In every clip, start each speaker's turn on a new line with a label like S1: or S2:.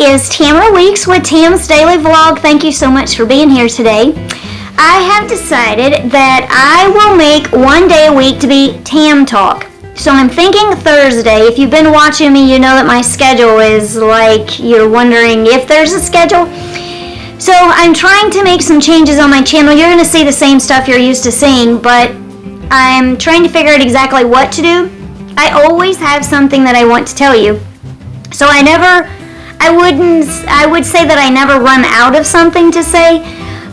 S1: is Tamera Weeks with Tam's Daily Vlog. Thank you so much for being here today. I have decided that I will make one day a week to be Tam Talk. So I'm thinking Thursday. If you've been watching me, you know that my schedule is like you're wondering if there's a schedule. So I'm trying to make some changes on my channel. You're going to see the same stuff you're used to seeing, but I'm trying to figure out exactly what to do. I always have something that I want to tell you. So I would say that I never run out of something to say,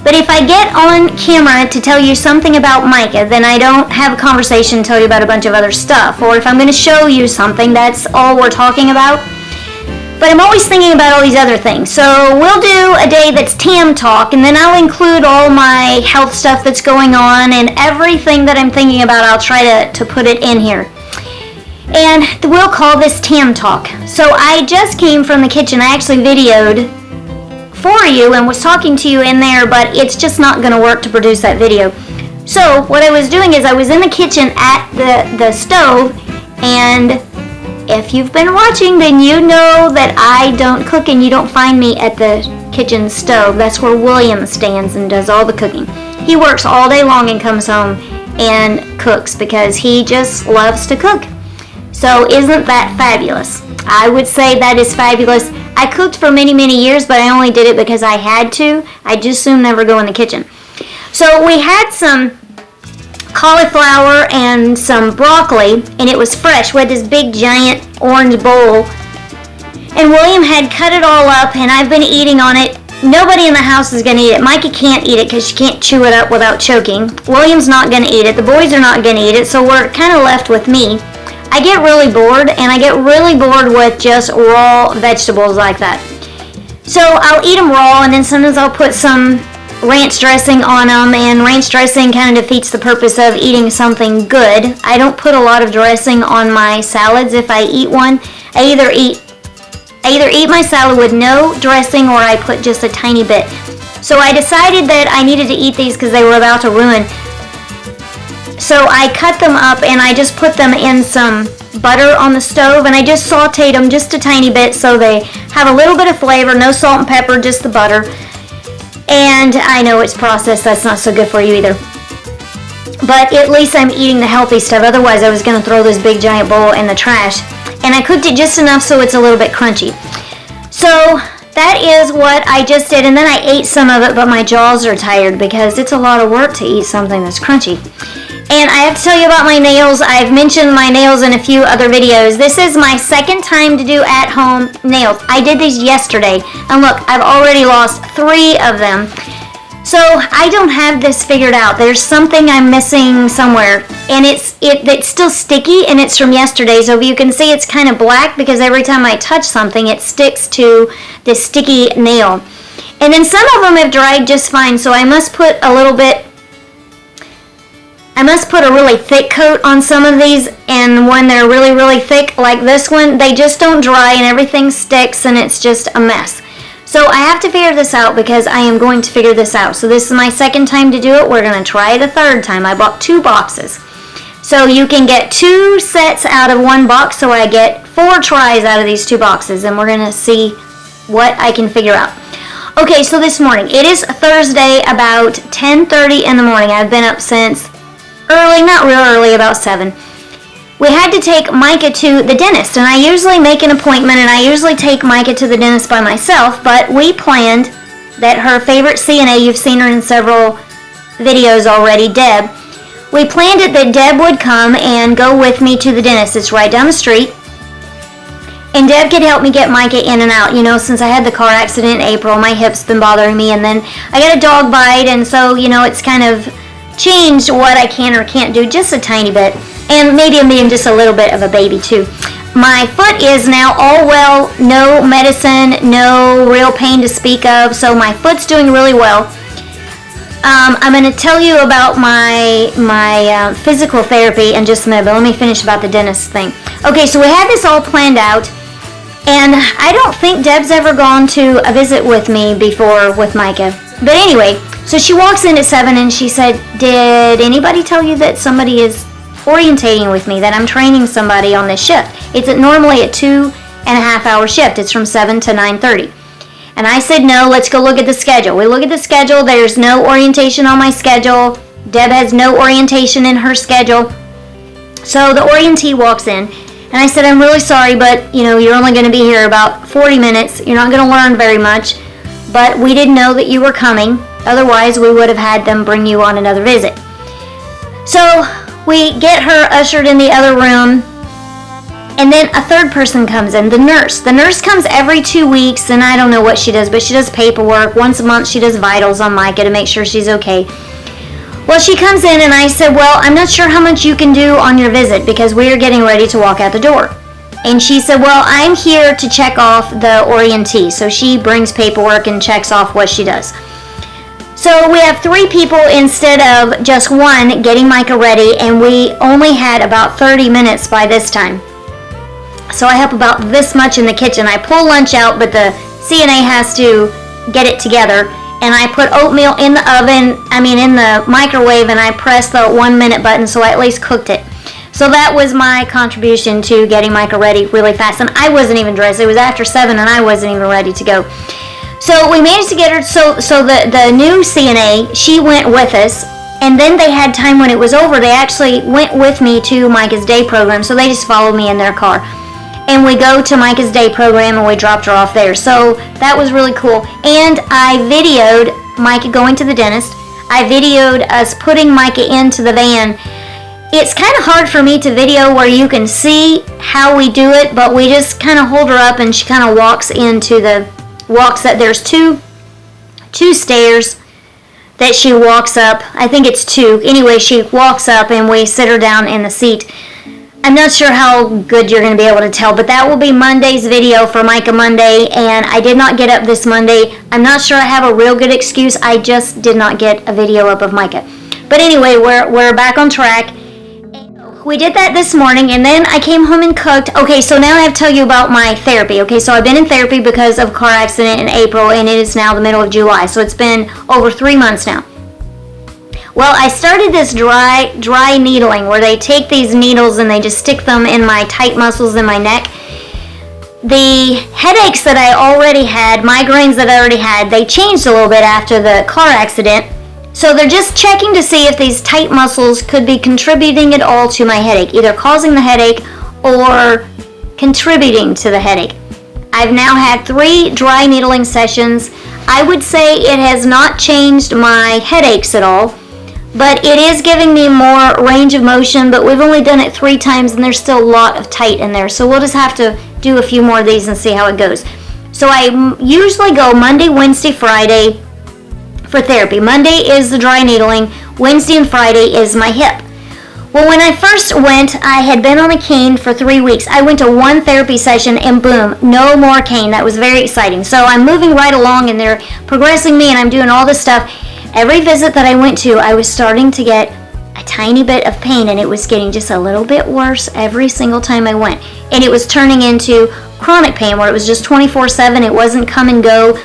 S1: but if I get on camera to tell you something about Micah, then I don't have a conversation to tell you about a bunch of other stuff. Or if I'm going to show you something, that's all we're talking about. But I'm always thinking about all these other things. So we'll do a day that's Tam Talk, and then I'll include all my health stuff that's going on, and everything that I'm thinking about, I'll try to put it in here. And we'll call this Tam Talk. So I just came from the kitchen. I actually videoed for you and was talking to you in there, but it's just not going to work to produce that video. So what I was doing is I was in the kitchen at the stove, and if you've been watching, then you know that I don't cook and you don't find me at the kitchen stove. That's where William stands and does all the cooking. He works all day long and comes home and cooks because he just loves to cook. So isn't that fabulous? I would say that is fabulous. I cooked for many, many years, but I only did it because I had to. I just soon never go in the kitchen. So we had some cauliflower and some broccoli, and it was fresh. We had this big, giant orange bowl, and William had cut it all up, and I've been eating on it. Nobody in the house is going to eat it. Micah can't eat it because she can't chew it up without choking. William's not going to eat it. The boys are not going to eat it, so we're kind of left with me. I get really bored, and I get really bored with just raw vegetables like that. So I'll eat them raw, and then sometimes I'll put some ranch dressing on them, and ranch dressing kind of defeats the purpose of eating something good. I don't put a lot of dressing on my salads. If I eat one, I either eat my salad with no dressing, or I put just a tiny bit. So I decided that I needed to eat these because they were about to ruin. So I cut them up and I just put them in some butter on the stove, and I just sauteed them just a tiny bit so they have a little bit of flavor, no salt and pepper, just the butter. And I know it's processed, that's not so good for you either. But at least I'm eating the healthy stuff, otherwise I was going to throw this big giant bowl in the trash. And I cooked it just enough so it's a little bit crunchy. So that is what I just did, and then I ate some of it, but my jaws are tired because it's a lot of work to eat something that's crunchy. And I have to tell you about my nails. I've mentioned my nails in a few other videos. This is my second time to do at-home nails. I did these yesterday, and look, I've already lost 3 of them. So I don't have this figured out. There's something I'm missing somewhere, and it's still sticky, and it's from yesterday. So if you can see, it's kind of black because every time I touch something, it sticks to this sticky nail. And then some of them have dried just fine, so I must put a really thick coat on some of these, and when they're really, really thick, like this one, they just don't dry and everything sticks and it's just a mess. So I have to figure this out because I am going to figure this out. So this is my second time to do it. We're going to try it a third time. I bought 2 boxes. So you can get 2 sets out of 1 box, so I get 4 tries out of these 2 boxes, and we're going to see what I can figure out. Okay, so this morning, it is Thursday, about 10:30 in the morning. I've been up since early, not real early, about 7. We had to take Micah to the dentist, and I usually make an appointment, and I usually take Micah to the dentist by myself, but we planned that her favorite CNA, you've seen her in several videos already, Deb, we planned it that Deb would come and go with me to the dentist. It's right down the street, and Deb could help me get Micah in and out. You know, since I had the car accident in April, my hip's been bothering me, and then I got a dog bite, and so, you know, it's kind of changed what I can or can't do just a tiny bit, and maybe I'm being just a little bit of a baby too. My foot is now all well, no medicine, no real pain to speak of, so my foot's doing really well. I'm going to tell you about my physical therapy in just a minute, but let me finish about the dentist thing. Okay, so we had this all planned out, and I don't think Deb's ever gone to a visit with me before with Micah. But anyway, so she walks in at 7 and she said, "Did anybody tell you that somebody is orientating with me, that I'm training somebody on this shift?" It's normally a 2.5-hour shift. It's from 7 to 9:30. And I said, no, let's go look at the schedule. We look at the schedule. There's no orientation on my schedule. Deb has no orientation in her schedule. So the orientee walks in, and I said, I'm really sorry, but you're only going to be here about 40 minutes. You're not going to learn very much, but we didn't know that you were coming. Otherwise, we would have had them bring you on another visit. So we get her ushered in the other room, and then a third person comes in, the nurse. The nurse comes every 2 weeks, and I don't know what she does, but she does paperwork. Once a month, she does vitals on Micah to make sure she's okay. Well, she comes in, and I said, well, I'm not sure how much you can do on your visit because we are getting ready to walk out the door. And she said, well, I'm here to check off the orientee. So she brings paperwork and checks off what she does. So we have 3 people instead of just 1 getting Micah ready, and we only had about 30 minutes by this time. So I have about this much in the kitchen. I pull lunch out, but the CNA has to get it together. And I put oatmeal in the in the microwave, and I pressed the 1-minute button, so I at least cooked it. So that was my contribution to getting Micah ready really fast. And I wasn't even dressed. It was after 7, and I wasn't even ready to go. So we managed to get her, so the new CNA, she went with us. And then they had time when it was over. They actually went with me to Micah's day program, so they just followed me in their car. And we go to Micah's day program, and we dropped her off there. So that was really cool. And I videoed Micah going to the dentist. I videoed us putting Micah into the van. It's kind of hard for me to video where you can see how we do it, but we just kind of hold her up, and she kind of walks up. There's two stairs that she walks up. I think it's 2. Anyway, she walks up, and we sit her down in the seat. I'm not sure how good you're going to be able to tell, but that will be Monday's video for Micah Monday, and I did not get up this Monday. I'm not sure I have a real good excuse. I just did not get a video up of Micah. But anyway, we're back on track. We did that this morning, and then I came home and cooked. Okay, so now I have to tell you about my therapy. Okay, so I've been in therapy because of a car accident in April, and it is now the middle of July, so it's been over 3 months now. Well, I started this dry needling where they take these needles and they just stick them in my tight muscles in my neck. The headaches that I already had, migraines that I already had, they changed a little bit after the car accident. So they're just checking to see if these tight muscles could be contributing at all to my headache, either causing the headache or contributing to the headache. I've now had 3 dry needling sessions. I would say it has not changed my headaches at all. But it is giving me more range of motion, but we've only done it 3 times, and there's still a lot of tight in there. So we'll just have to do a few more of these and see how it goes. So I usually go Monday, Wednesday, Friday for therapy. Monday is the dry needling. Wednesday and Friday is my hip. Well, when I first went, I had been on a cane for 3 weeks. I went to 1 therapy session, and boom, no more cane. That was very exciting. So I'm moving right along, and they're progressing me, and I'm doing all this stuff. Every visit that I went to, I was starting to get a tiny bit of pain, and it was getting just a little bit worse every single time I went. And it was turning into chronic pain where it was just 24/7. It wasn't come and go.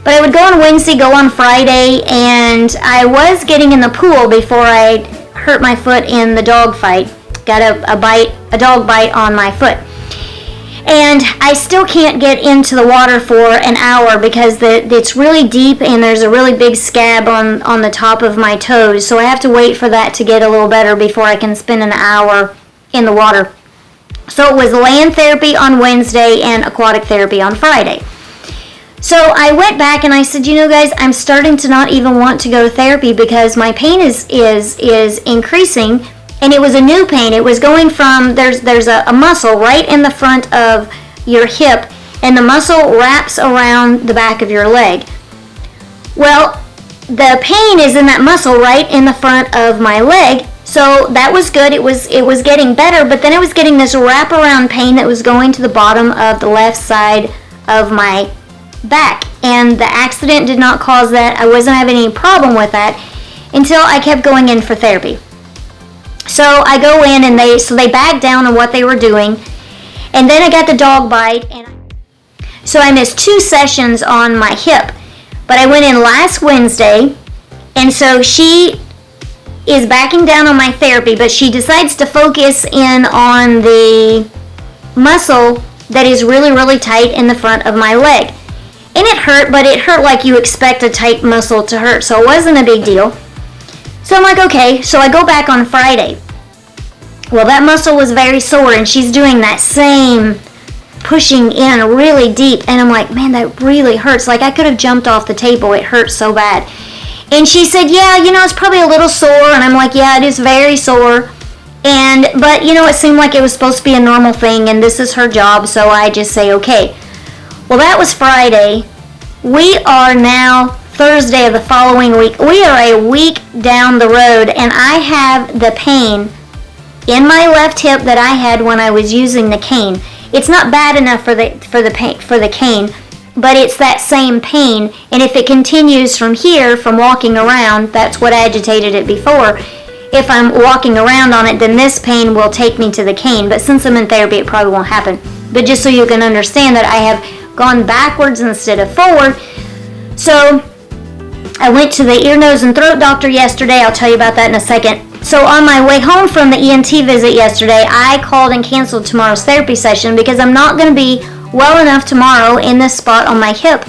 S1: But I would go on Wednesday, go on Friday, and I was getting in the pool before I hurt my foot in the dog fight. Got a dog bite on my foot. And I still can't get into the water for an hour because it's really deep, and there's a really big scab on the top of my toes. So I have to wait for that to get a little better before I can spend an hour in the water. So it was land therapy on Wednesday and aquatic therapy on Friday. So I went back and I said, guys, I'm starting to not even want to go to therapy because my pain is increasing. And it was a new pain. It was going from, there's a muscle right in the front of your hip, and the muscle wraps around the back of your leg. Well, the pain is in that muscle right in the front of my leg, so that was good. It was getting better, but then I was getting this wraparound pain that was going to the bottom of the left side of my back. And the accident did not cause that. I wasn't having any problem with that until I kept going in for therapy. So I go in, and they backed down on what they were doing, and then I got the dog bite, and so I missed 2 sessions on my hip. But I went in last Wednesday, and so she is backing down on my therapy, but she decides to focus in on the muscle that is really, really tight in the front of my leg. And it hurt, but it hurt like you expect a tight muscle to hurt, so it wasn't a big deal. So I'm like, okay, so I go back on Friday. Well, that muscle was very sore, and she's doing that same pushing in really deep, and I'm like, man, that really hurts. Like, I could have jumped off the table. It hurts so bad. And she said, yeah, it's probably a little sore. And I'm like, yeah, it is very sore. But it seemed like it was supposed to be a normal thing, and this is her job, so I just say, okay. Well, that was Friday. We are now Thursday of the following week. We are a week down the road, and I have the pain in my left hip that I had when I was using the cane. It's not bad enough for the cane, but it's that same pain, and if it continues from here, from walking around, that's what agitated it before. If I'm walking around on it, then this pain will take me to the cane, but since I'm in therapy, it probably won't happen. But just so you can understand that I have gone backwards instead of forward. So I went to the ear, nose, and throat doctor yesterday. I'll tell you about that in a second. So on my way home from the ENT visit yesterday, I called and canceled tomorrow's therapy session because I'm not going to be well enough tomorrow in this spot on my hip.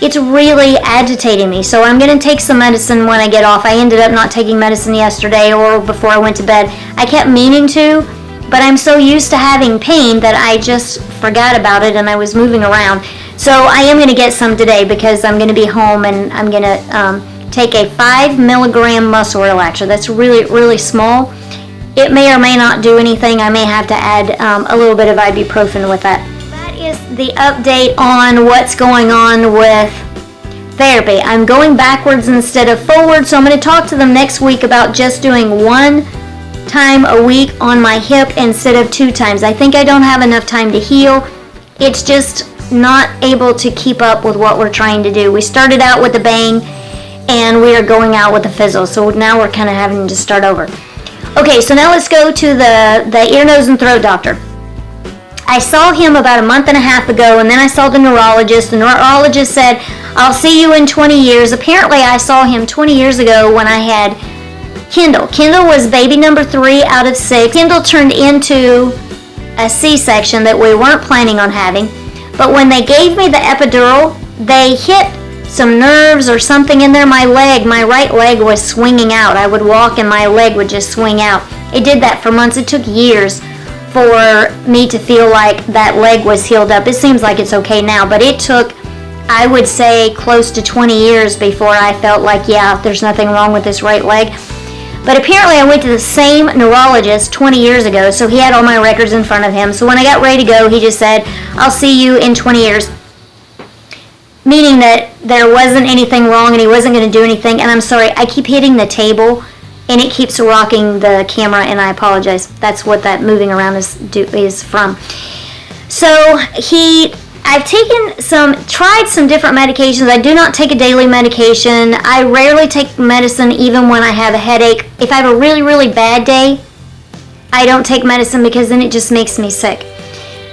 S1: It's really agitating me, so I'm going to take some medicine when I get off. I ended up not taking medicine yesterday or before I went to bed. I kept meaning to, but I'm so used to having pain that I just forgot about it and I was moving around. So I am going to get some today because I'm going to be home, and I'm going to take a 5 milligram muscle relaxer. That's really, really small. It may or may not do anything. I may have to add a little bit of ibuprofen with that. That is the update on what's going on with therapy. I'm going backwards instead of forward, so I'm going to talk to them next week about just doing 1 time a week on my hip instead of 2 times. I think I don't have enough time to heal. It's just not able to keep up with what we're trying to do. We started out with a bang, and we are going out with a fizzle, so now we're kind of having to start over. Okay, so now let's go to the ear, nose, and throat doctor. I saw him about a month and a half ago, and then I saw the neurologist. The neurologist said, I'll see you in 20 years. Apparently, I saw him 20 years ago when I had Kendall. Kendall was baby number 3 out of 6. Kendall turned into a C-section that we weren't planning on having, but when they gave me the epidural, they hit some nerves or something in there. My right leg was swinging out. I would walk and my leg would just swing out. It did that for months. It took years for me to feel like that leg was healed up. It seems like it's okay now, but it took, I would say, close to 20 years before I felt like, yeah, there's nothing wrong with this right leg. But apparently I went to the same neurologist 20 years ago, so he had all my records in front of him. So when I got ready to go, he just said, I'll see you in 20 years. Meaning that there wasn't anything wrong and he wasn't going to do anything. And I'm sorry, I keep hitting the table and it keeps rocking the camera, and I apologize. That's what that moving around is from. So I've tried some different medications. I do not take a daily medication. I rarely take medicine even when I have a headache. If I have a really, really bad day, I don't take medicine because then it just makes me sick.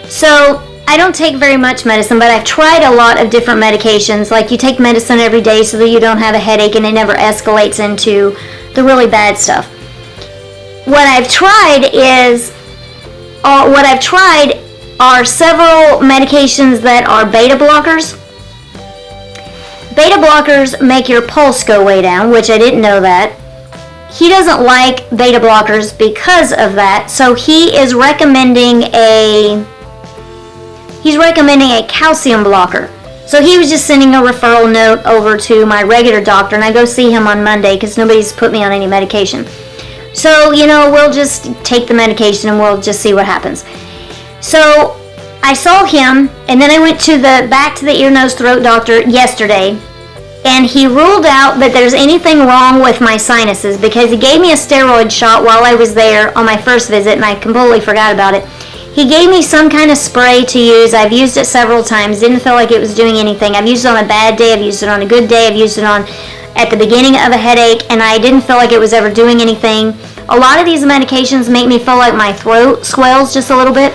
S1: So I don't take very much medicine, but I've tried a lot of different medications. Like, you take medicine every day so that you don't have a headache and it never escalates into the really bad stuff. What I've tried are several medications that are beta blockers. Beta blockers make your pulse go way down, which I didn't know that. He doesn't like beta blockers because of that, so he is recommending a calcium blocker. So he was just sending a referral note over to my regular doctor, and I go see him on Monday because nobody's put me on any medication. So, we'll just take the medication and we'll just see what happens. So I saw him, and then I went back to the ear, nose, throat doctor yesterday, and he ruled out that there's anything wrong with my sinuses because he gave me a steroid shot while I was there on my first visit, and I completely forgot about it. He gave me some kind of spray to use. I've used it several times. Didn't feel like it was doing anything. I've used it on a bad day. I've used it on a good day. I've used it at the beginning of a headache, and I didn't feel like it was ever doing anything. A lot of these medications make me feel like my throat swells just a little bit.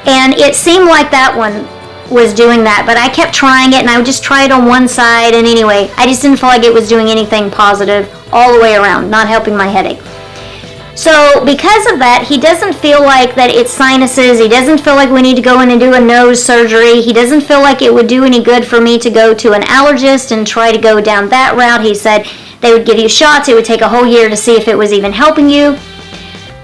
S1: And it seemed like that one was doing that, but I kept trying it, and I would just try it on one side, and anyway, I just didn't feel like it was doing anything positive all the way around, not helping my headache. So because of that, he doesn't feel like that it's sinuses. He doesn't feel like we need to go in and do a nose surgery. He doesn't feel like it would do any good for me to go to an allergist and try to go down that route. He said they would give you shots. It would take a whole year to see if it was even helping you.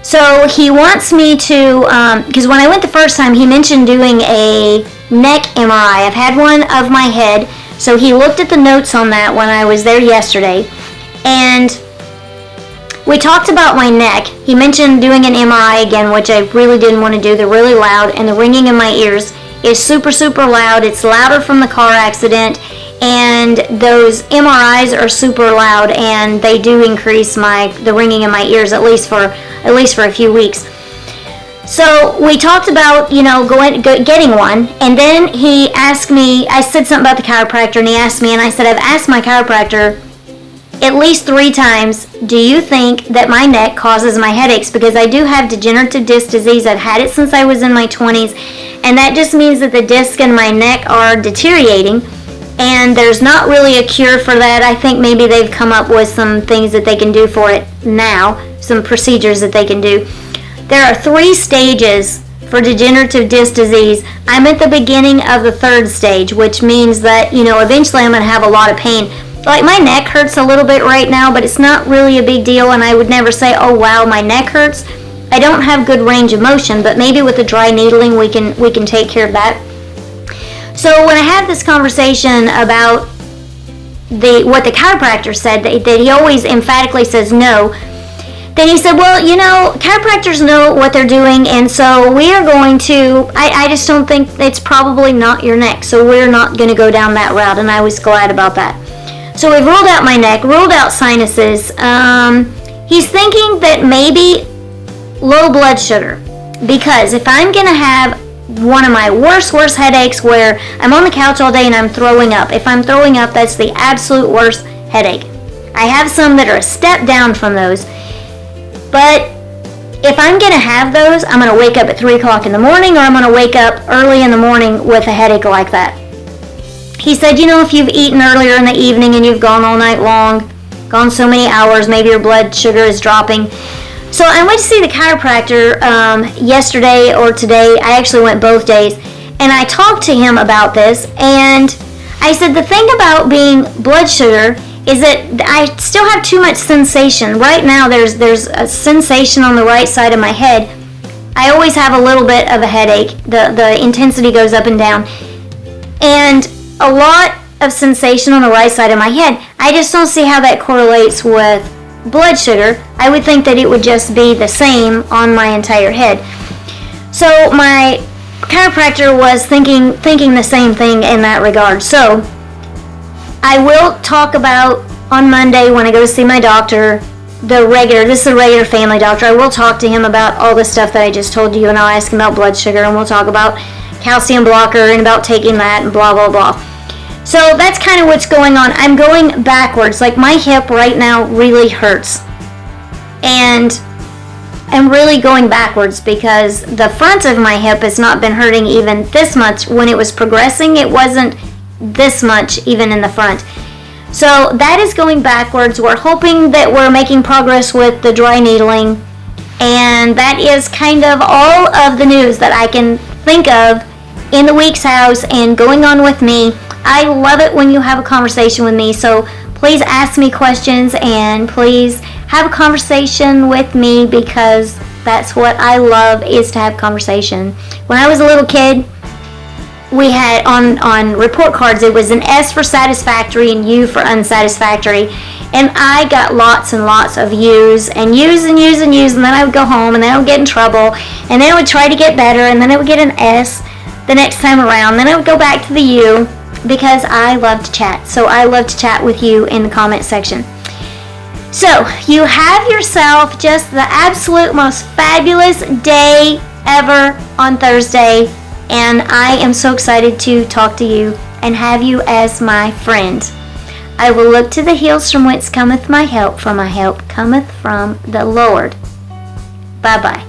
S1: So he wants me to, because when I went the first time, he mentioned doing a neck MRI. I've had one of my head. So he looked at the notes on that when I was there yesterday. And we talked about my neck. He mentioned doing an MRI again, which I really didn't want to do. They're really loud, and the ringing in my ears is super, super loud. It's louder from the car accident, and those MRIs are super loud, and they do increase the ringing in my ears at least for a few weeks. So we talked about, getting one, and then he asked me, I said something about the chiropractor, and he asked me, and I said, I've asked my chiropractor at least 3 times, do you think that my neck causes my headaches? Because I do have degenerative disc disease. I've had it since I was in my 20s, and that just means that the discs in my neck are deteriorating, and there's not really a cure for that. I think maybe they've come up with some things that they can do for it now, some procedures that they can do. There are 3 stages for degenerative disc disease. I'm at the beginning of the 3rd stage, which means that, eventually I'm going to have a lot of pain. Like, my neck hurts a little bit right now, but it's not really a big deal, and I would never say, oh wow, my neck hurts. I don't have good range of motion, but maybe with the dry needling we can take care of that. So when I had this conversation about what the chiropractor said, that he always emphatically says no, then he said, well, chiropractors know what they're doing, and so we are going to, I just don't think it's probably not your neck, so we're not going to go down that route, and I was glad about that. So we've ruled out my neck, ruled out sinuses. He's thinking that maybe low blood sugar, because if I'm going to have one of my worst headaches where I'm on the couch all day and I'm throwing up, if I'm throwing up, that's the absolute worst headache. I have some that are a step down from those, but if I'm going to have those, I'm going to wake up at 3 o'clock in the morning, or I'm going to wake up early in the morning with a headache like that. He said, if you've eaten earlier in the evening and you've gone all night long, gone so many hours, maybe your blood sugar is dropping. So I went to see the chiropractor yesterday or today. I actually went both days, and I talked to him about this, and I said the thing about being blood sugar is that I still have too much sensation. Right now there's a sensation on the right side of my head. I always have a little bit of a headache. The intensity goes up and down. And a lot of sensation on the right side of my head. I just don't see how that correlates with blood sugar. I would think that it would just be the same on my entire head. So my chiropractor was thinking the same thing in that regard. So I will talk about on Monday when I go to see my doctor, this is a regular family doctor. I will talk to him about all the stuff that I just told you, and I'll ask him about blood sugar, and we'll talk about calcium blocker and about taking that and blah, blah, blah. So that's kind of what's going on. I'm going backwards. Like, my hip right now really hurts. And I'm really going backwards because the front of my hip has not been hurting even this much. When it was progressing, it wasn't this much even in the front. So that is going backwards. We're hoping that we're making progress with the dry needling. And that is kind of all of the news that I can think of in the Weeks house and going on with me. I love it when you have a conversation with me, so please ask me questions and please have a conversation with me, because that's what I love, is to have conversation. When I was a little kid, we had on report cards, it was an S for satisfactory and U for unsatisfactory, and I got lots and lots of U's, and then I would go home, and then I would get in trouble, and then I would try to get better, and then I would get an S the next time around, then I would go back to the U, because I love to chat. So I love to chat with you in the comment section. So you have yourself just the absolute most fabulous day ever on Thursday, and I am so excited to talk to you and have you as my friend. I will look to the hills from whence cometh my help, for my help cometh from the Lord. Bye-bye.